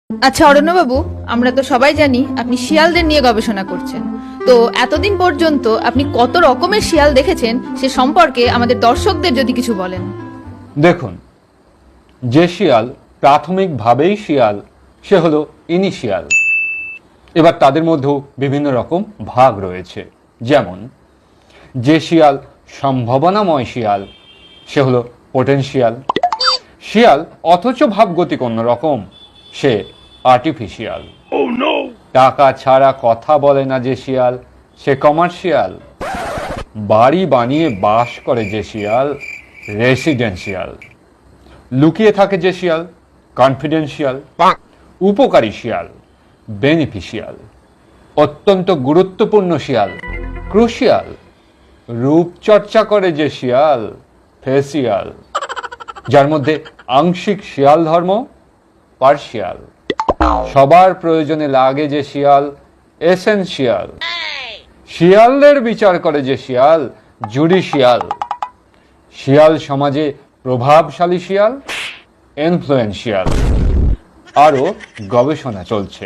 আচ্ছা অরণ্যবাবু, আমরা তো সবাই জানি আপনি শিয়ালদের নিয়ে গবেষণা করছেন। তো এতদিন পর্যন্ত আপনি কত রকমের শিয়াল দেখেছেন সে সম্পর্কে আমাদের দর্শকদের যদি কিছু বলেন। দেখুন, যে শিয়াল প্রাথমিকভাবেই শিয়াল সে হলো ইনিশিয়াল। এবার তাদের মধ্যেও বিভিন্ন রকম ভাগ রয়েছে। যেমন যে শিয়াল সম্ভাবনাময় শিয়াল সে হলো পোটেনশিয়াল শিয়াল, অথচ ভাবগতিক অন্যরকম সে আর্টিফিশিয়াল। টাকা ছাড়া কথা বলে না যে শিয়াল সে কমার্শিয়াল। বাড়ি বানিয়ে বাস করে যে শিয়াল রেসিডেন্সিয়াল। লুকিয়ে থাকে যে শিয়াল কনফিডেন্সিয়াল। উপকারী শিয়াল বেনিফিশিয়াল। অত্যন্ত গুরুত্বপূর্ণ শিয়াল ক্রুশিয়াল। রূপচর্চা করে যে শিয়াল ফেসিয়াল। যার মধ্যে আংশিক শিয়াল ধর্ম পার্শিয়াল। সবার প্রয়োজনে লাগে যে শিয়াল এসেনশিয়াল। শিয়ালদের বিচার করে যে শিয়াল জুডিশিয়াল। শিয়াল সমাজে প্রভাবশালী শিয়াল ইনফ্লুয়েন্সিয়াল। আরও গবেষণা চলছে।